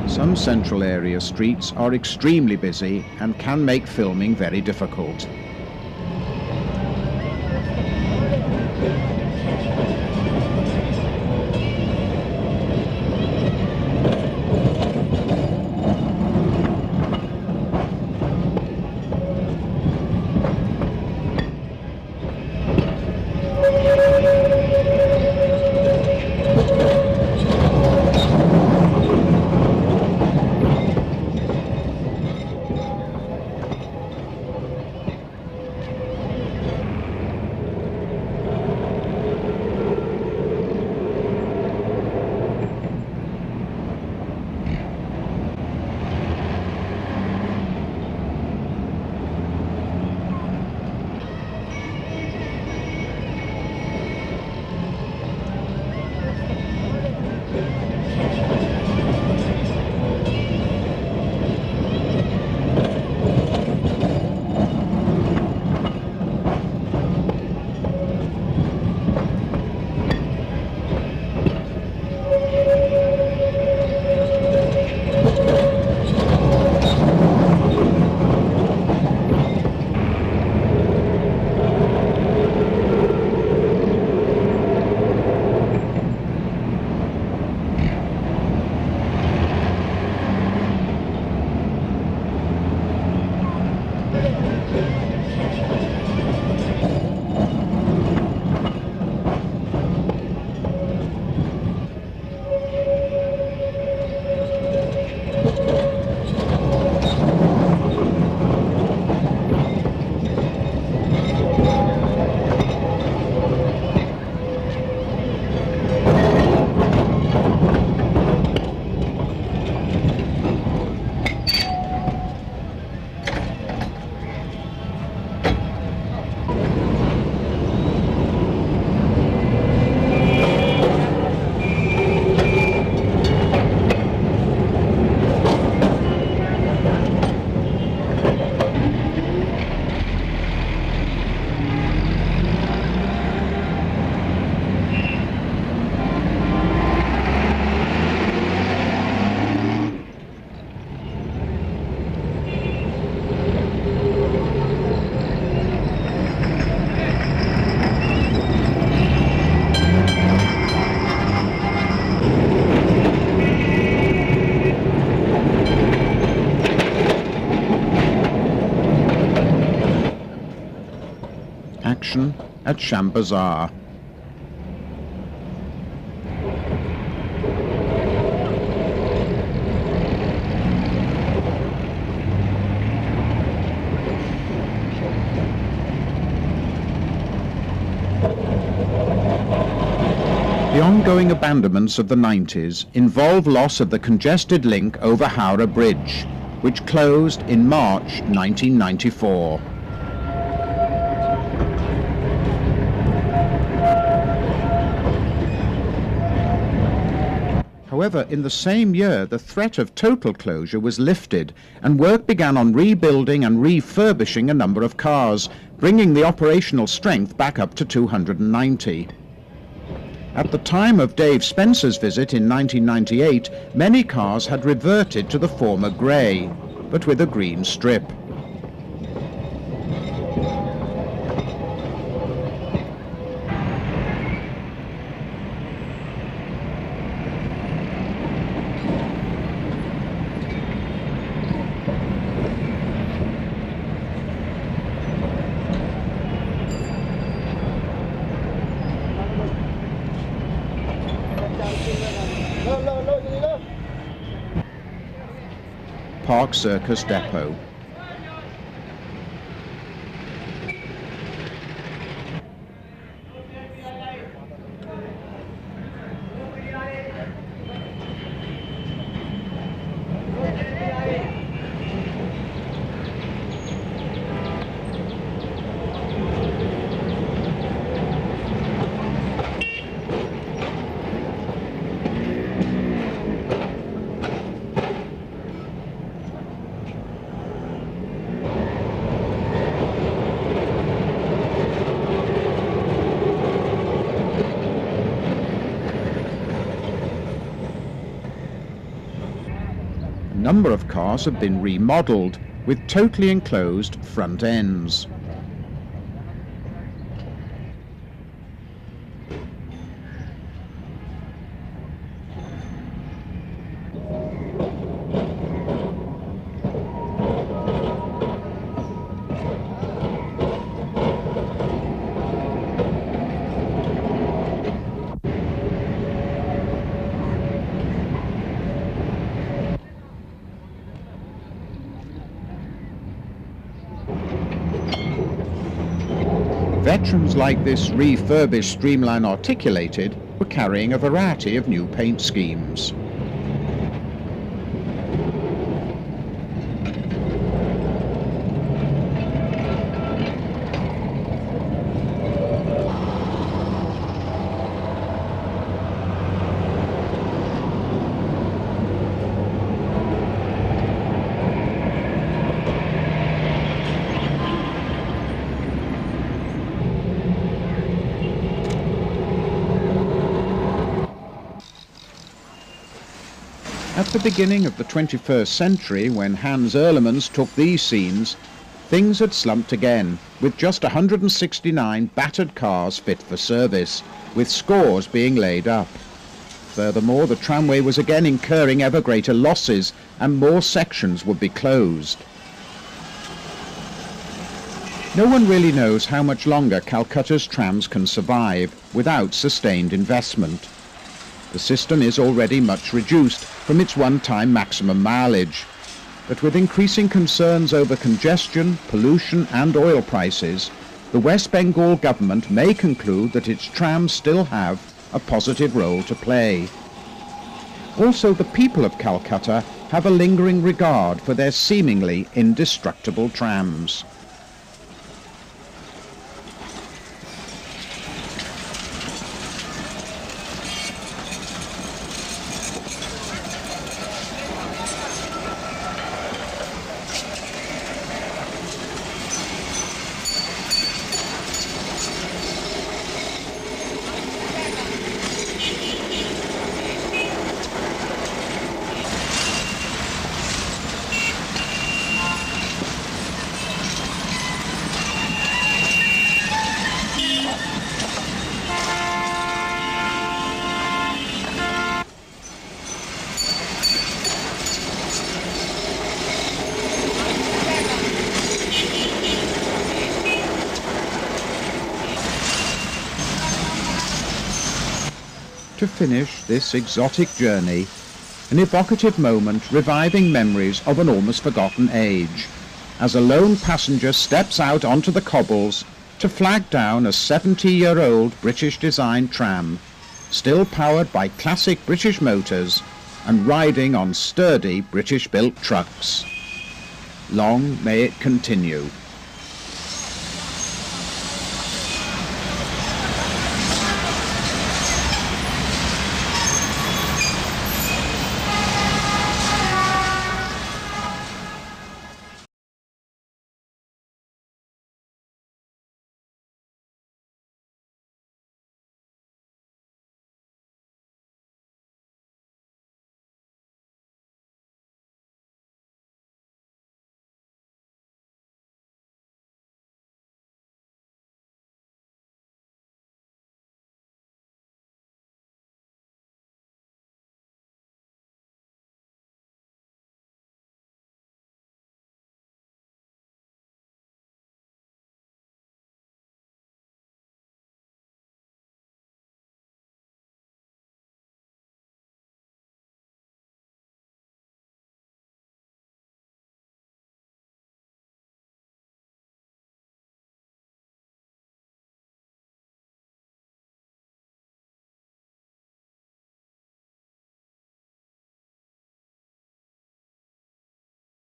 Some central area streets are extremely busy and can make filming very difficult. Action at Shambazar. The ongoing abandonments of the 90s involve loss of the congested link over Howrah Bridge, which closed in March 1994. However, in the same year, the threat of total closure was lifted, and work began on rebuilding and refurbishing a number of cars, bringing the operational strength back up to 290. At the time of Dave Spencer's visit in 1998, many cars had reverted to the former grey, but with a green strip. Park Circus Depot. number of cars have been remodeled with totally enclosed front ends. Veterans like this refurbished Streamline Articulated were carrying a variety of new paint schemes. At the beginning of the 21st century, when Hans Erlemans took these scenes, things had slumped again, with just 169 battered cars fit for service, with scores being laid up. Furthermore, the tramway was again incurring ever greater losses, and more sections would be closed. No one really knows how much longer Calcutta's trams can survive without sustained investment. The system is already much reduced from its one-time maximum mileage, but with increasing concerns over congestion, pollution and oil prices, the West Bengal government may conclude that its trams still have a positive role to play. Also, the people of Calcutta have a lingering regard for their seemingly indestructible trams. To finish this exotic journey, an evocative moment reviving memories of an almost forgotten age, as a lone passenger steps out onto the cobbles to flag down a 70-year-old British-designed tram, still powered by classic British motors and riding on sturdy British-built trucks. Long may it continue.